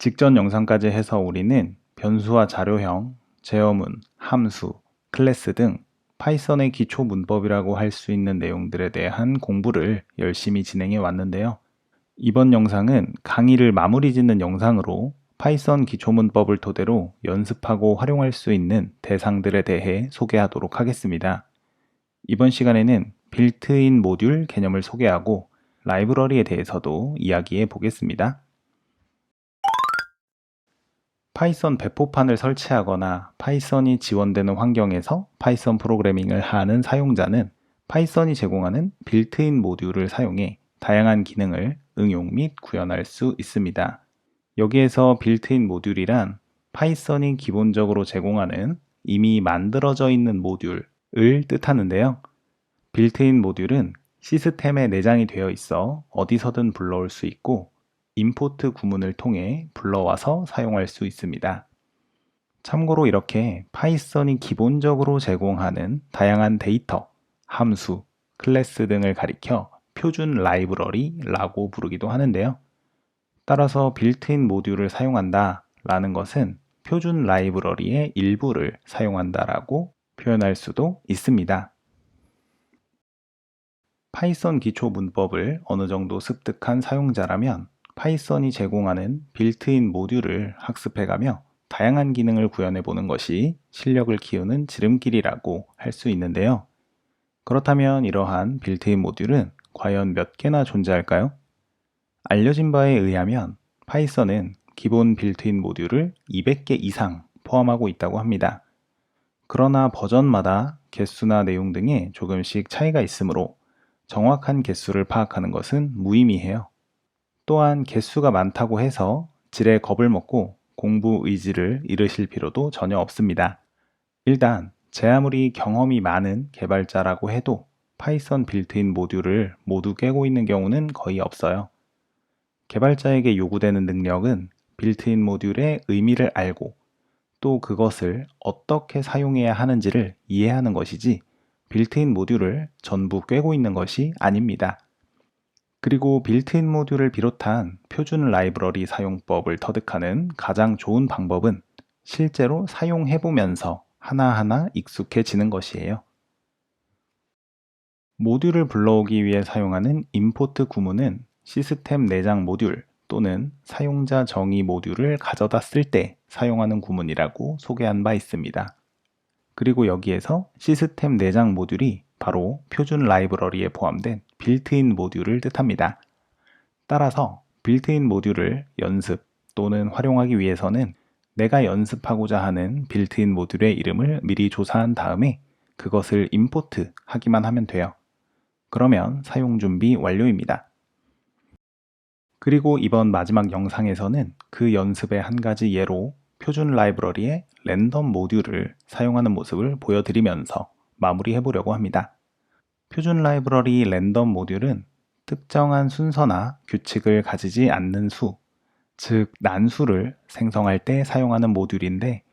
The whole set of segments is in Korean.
직전 영상까지 해서 우리는 변수와 자료형, 제어문, 함수, 클래스 등 파이썬의 기초 문법이라고 할 수 있는 내용들에 대한 공부를 열심히 진행해 왔는데요. 이번 영상은 강의를 마무리 짓는 영상으로 파이썬 기초 문법을 토대로 연습하고 활용할 수 있는 대상들에 대해 소개하도록 하겠습니다. 이번 시간에는 빌트인 모듈 개념을 소개하고 라이브러리에 대해서도 이야기해 보겠습니다. 파이썬 배포판을 설치하거나 파이썬이 지원되는 환경에서 파이썬 프로그래밍을 하는 사용자는 파이썬이 제공하는 빌트인 모듈을 사용해 다양한 기능을 응용 및 구현할 수 있습니다. 여기에서 빌트인 모듈이란 파이썬이 기본적으로 제공하는 이미 만들어져 있는 모듈을 뜻하는데요. 빌트인 모듈은 시스템에 내장이 되어 있어 어디서든 불러올 수 있고 임포트 구문을 통해 불러와서 사용할 수 있습니다. 참고로 이렇게 파이썬이 기본적으로 제공하는 다양한 데이터, 함수, 클래스 등을 가리켜 표준 라이브러리라고 부르기도 하는데요. 따라서 빌트인 모듈을 사용한다 라는 것은 표준 라이브러리의 일부를 사용한다 라고 표현할 수도 있습니다. 파이썬 기초 문법을 어느 정도 습득한 사용자라면 파이썬이 제공하는 빌트인 모듈을 학습해가며 다양한 기능을 구현해 보는 것이 실력을 키우는 지름길이라고 할 수 있는데요. 그렇다면 이러한 빌트인 모듈은 과연 몇 개나 존재할까요? 알려진 바에 의하면 파이썬은 기본 빌트인 모듈을 200개 이상 포함하고 있다고 합니다. 그러나 버전마다 개수나 내용 등에 조금씩 차이가 있으므로 정확한 개수를 파악하는 것은 무의미해요. 또한 개수가 많다고 해서 질에 겁을 먹고 공부 의지를 잃으실 필요도 전혀 없습니다. 일단 제 아무리 경험이 많은 개발자라고 해도 파이썬 빌트인 모듈을 모두 깨고 있는 경우는 거의 없어요. 개발자에게 요구되는 능력은 빌트인 모듈의 의미를 알고 또 그것을 어떻게 사용해야 하는지를 이해하는 것이지 빌트인 모듈을 전부 꿰고 있는 것이 아닙니다. 그리고 빌트인 모듈을 비롯한 표준 라이브러리 사용법을 터득하는 가장 좋은 방법은 실제로 사용해보면서 하나하나 익숙해지는 것이에요. 모듈을 불러오기 위해 사용하는 임포트 구문은 시스템 내장 모듈 또는 사용자 정의 모듈을 가져다 쓸 때 사용하는 구문이라고 소개한 바 있습니다. 그리고 여기에서 시스템 내장 모듈이 바로 표준 라이브러리에 포함된 빌트인 모듈을 뜻합니다. 따라서 빌트인 모듈을 연습 또는 활용하기 위해서는 내가 연습하고자 하는 빌트인 모듈의 이름을 미리 조사한 다음에 그것을 임포트 하기만 하면 돼요. 그러면 사용 준비 완료입니다. 그리고 이번 마지막 영상에서는 그 연습의 한 가지 예로 표준 라이브러리의 랜덤 모듈을 사용하는 모습을 보여드리면서 마무리해 보려고 합니다. 표준 라이브러리 랜덤 모듈은 특정한 순서나 규칙을 가지지 않는 수, 즉 난수를 생성할 때 사용하는 모듈인데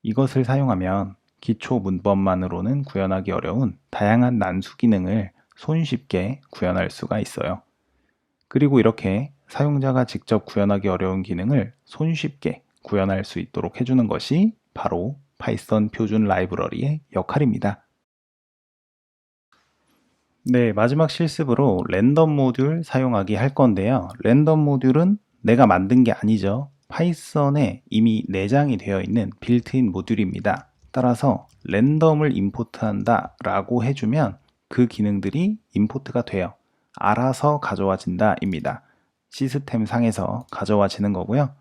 이것을 사용하면 기초 문법만으로는 구현하기 어려운 다양한 난수 기능을 손쉽게 구현할 수가 있어요. 그리고 이렇게 사용자가 직접 구현하기 어려운 기능을 손쉽게 구현할 수 있도록 해주는 것이 바로 파이썬 표준 라이브러리의 역할입니다. 네, 마지막 실습으로 랜덤 모듈 사용하기 할 건데요. 랜덤 모듈은 내가 만든 게 아니죠. 파이썬에 이미 내장이 되어 있는 빌트인 모듈입니다. 따라서 랜덤을 임포트한다 라고 해주면 그 기능들이 임포트가 돼요. 알아서 가져와진다 입니다. 시스템 상에서 가져와지는 거고요.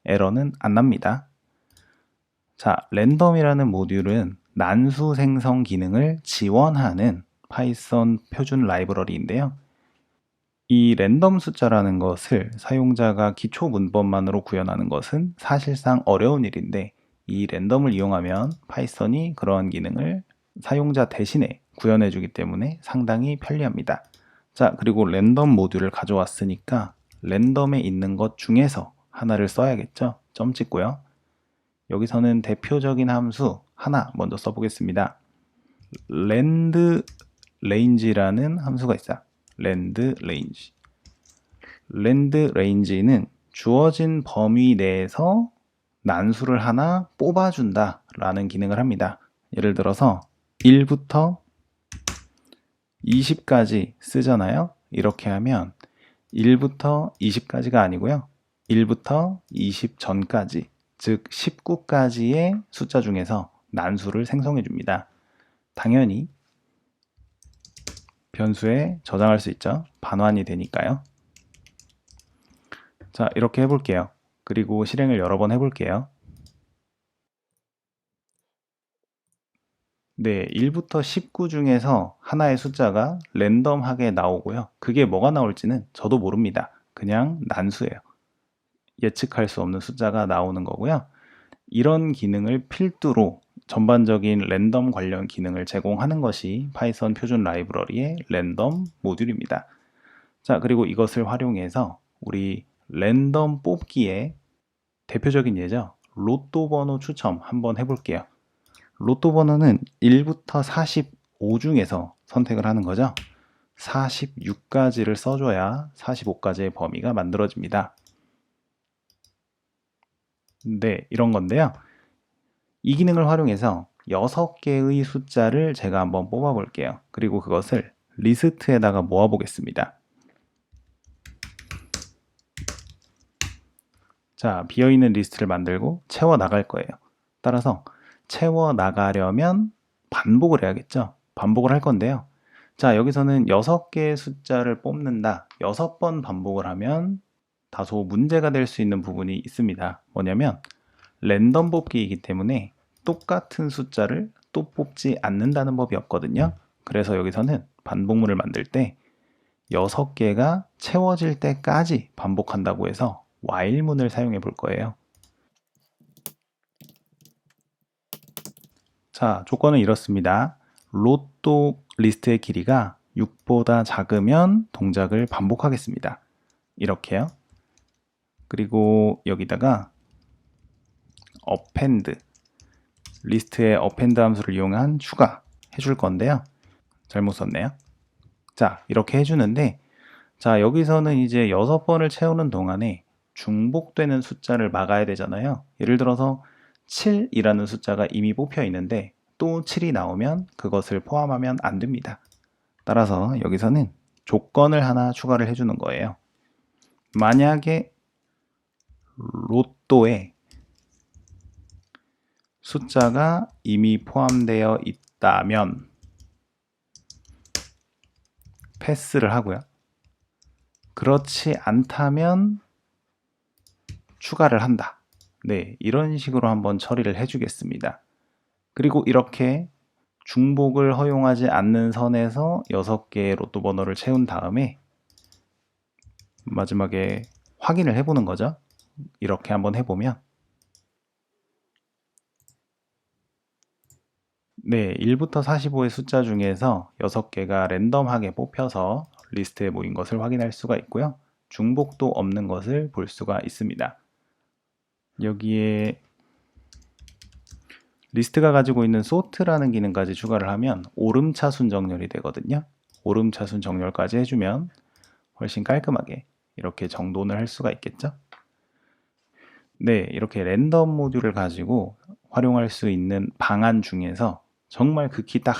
에러는 안 납니다. 자, 랜덤이라는 모듈은 난수 생성 기능을 지원하는 파이썬 표준 라이브러리인데요. 이 랜덤 숫자라는 것을 사용자가 기초 문법만으로 구현하는 것은 사실상 어려운 일인데 이 랜덤을 이용하면 파이썬이 그러한 기능을 사용자 대신에 구현해 주기 때문에 상당히 편리합니다. 자, 그리고 랜덤 모듈을 가져왔으니까 랜덤에 있는 것 중에서 하나를 써야겠죠. 점 찍고요. 여기서는 대표적인 함수 하나 먼저 써보겠습니다. 랜드 레인지라는 함수가 있어요. 랜드 레인지. 랜드 레인지는 주어진 범위 내에서 난수를 하나 뽑아준다 라는 기능을 합니다. 예를 들어서 1부터 20까지 쓰잖아요. 이렇게 하면 1부터 20까지가 아니고요. 1부터 20 전까지, 즉 19까지의 숫자 중에서 난수를 생성해 줍니다. 당연히 변수에 저장할 수 있죠. 반환이 되니까요. 자, 이렇게 해볼게요. 그리고 실행을 여러 번 해볼게요. 네, 1부터 19 중에서 하나의 숫자가 랜덤하게 나오고요. 그게 뭐가 나올지는 저도 모릅니다. 그냥 난수예요. 예측할 수 없는 숫자가 나오는 거고요. 이런 기능을 필두로 전반적인 랜덤 관련 기능을 제공하는 것이 파이썬 표준 라이브러리의 랜덤 모듈입니다. 자, 그리고 이것을 활용해서 우리 랜덤 뽑기의 대표적인 예죠. 로또 번호 추첨 한번 해볼게요. 로또 번호는 1부터 45 중에서 선택을 하는 거죠. 46까지를 써줘야 45까지의 범위가 만들어집니다. 네, 이런 건데요. 이 기능을 활용해서 6개의 숫자를 제가 한번 뽑아 볼게요. 그리고 그것을 리스트에다가 모아 보겠습니다. 자, 비어있는 리스트를 만들고 채워 나갈 거예요. 따라서 채워 나가려면 반복을 해야겠죠. 반복을 할 건데요. 자, 여기서는 6개의 숫자를 뽑는다. 6번 반복을 하면 다소 문제가 될 수 있는 부분이 있습니다. 뭐냐면 랜덤 뽑기이기 때문에 똑같은 숫자를 또 뽑지 않는다는 법이 없거든요. 그래서 여기서는 반복문을 만들 때 6개가 채워질 때까지 반복한다고 해서 while문을 사용해 볼 거예요. 자, 조건은 이렇습니다. 로또 리스트의 길이가 6보다 작으면 동작을 반복하겠습니다. 이렇게요. 그리고 여기다가 append, 리스트에 append 함수를 이용한 추가 해줄 건데요. 잘못 썼네요. 자, 이렇게 해주는데, 자, 여기서는 이제 6번을 채우는 동안에 중복되는 숫자를 막아야 되잖아요. 예를 들어서 7이라는 숫자가 이미 뽑혀 있는데 또 7이 나오면 그것을 포함하면 안 됩니다. 따라서 여기서는 조건을 하나 추가를 해주는 거예요. 만약에 로또에 숫자가 이미 포함되어 있다면 패스를 하고요. 그렇지 않다면 추가를 한다. 네, 이런 식으로 한번 처리를 해주겠습니다. 그리고 이렇게 중복을 허용하지 않는 선에서 6개의 로또 번호를 채운 다음에 마지막에 확인을 해보는 거죠. 이렇게 한번 해보면 네, 1부터 45의 숫자 중에서 6개가 랜덤하게 뽑혀서 리스트에 모인 것을 확인할 수가 있고요. 중복도 없는 것을 볼 수가 있습니다. 여기에 리스트가 가지고 있는 sort라는 기능까지 추가를 하면 오름차순 정렬이 되거든요. 오름차순 정렬까지 해주면 훨씬 깔끔하게 이렇게 정돈을 할 수가 있겠죠. 네, 이렇게 랜덤 모듈을 가지고 활용할 수 있는 방안 중에서 정말 극히 딱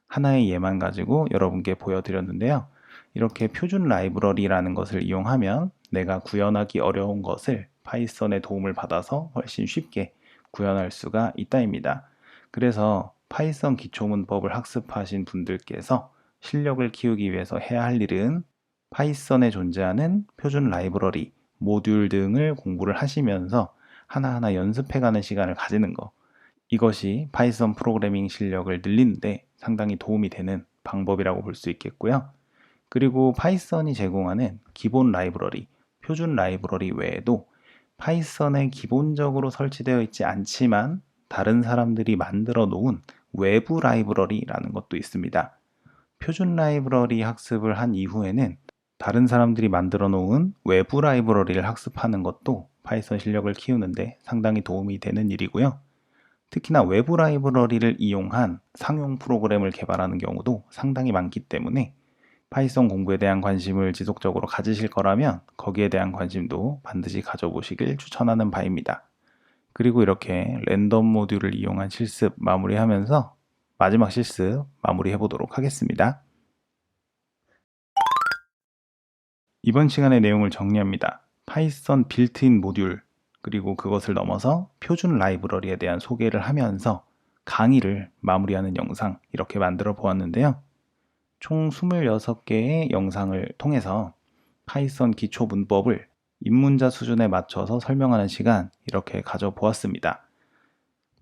하나의 예만 가지고 여러분께 보여드렸는데요. 이렇게 표준 라이브러리라는 것을 이용하면 내가 구현하기 어려운 것을 파이썬의 도움을 받아서 훨씬 쉽게 구현할 수가 있다입니다. 그래서 파이썬 기초문법을 학습하신 분들께서 실력을 키우기 위해서 해야 할 일은 파이썬에 존재하는 표준 라이브러리, 모듈 등을 공부를 하시면서 하나하나 연습해가는 시간을 가지는 거. 이것이 파이썬 프로그래밍 실력을 늘리는데 상당히 도움이 되는 방법이라고 볼 수 있겠고요. 그리고 파이썬이 제공하는 기본 라이브러리, 표준 라이브러리 외에도 파이썬에 기본적으로 설치되어 있지 않지만 다른 사람들이 만들어 놓은 외부 라이브러리라는 것도 있습니다. 표준 라이브러리 학습을 한 이후에는 다른 사람들이 만들어 놓은 외부 라이브러리를 학습하는 것도 파이썬 실력을 키우는데 상당히 도움이 되는 일이고요. 특히나 외부 라이브러리를 이용한 상용 프로그램을 개발하는 경우도 상당히 많기 때문에 파이썬 공부에 대한 관심을 지속적으로 가지실 거라면 거기에 대한 관심도 반드시 가져보시길 추천하는 바입니다. 그리고 이렇게 랜덤 모듈을 이용한 실습 마무리하면서 마지막 실습 마무리해 보도록 하겠습니다. 이번 시간의 내용을 정리합니다. 파이썬 빌트인 모듈 그리고 그것을 넘어서 표준 라이브러리에 대한 소개를 하면서 강의를 마무리하는 영상 이렇게 만들어 보았는데요. 총 26개의 영상을 통해서 파이썬 기초 문법을 입문자 수준에 맞춰서 설명하는 시간 이렇게 가져보았습니다.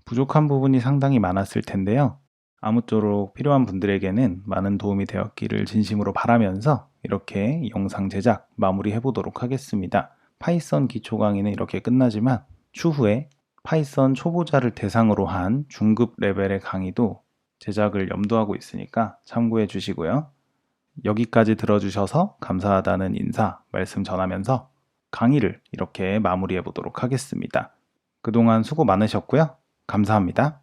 부족한 부분이 상당히 많았을 텐데요. 아무쪼록 필요한 분들에게는 많은 도움이 되었기를 진심으로 바라면서 이렇게 영상 제작 마무리해 보도록 하겠습니다. 파이썬 기초 강의는 이렇게 끝나지만 추후에 파이썬 초보자를 대상으로 한 중급 레벨의 강의도 제작을 염두하고 있으니까 참고해 주시고요. 여기까지 들어주셔서 감사하다는 인사 말씀 전하면서 강의를 이렇게 마무리해 보도록 하겠습니다. 그동안 수고 많으셨고요. 감사합니다.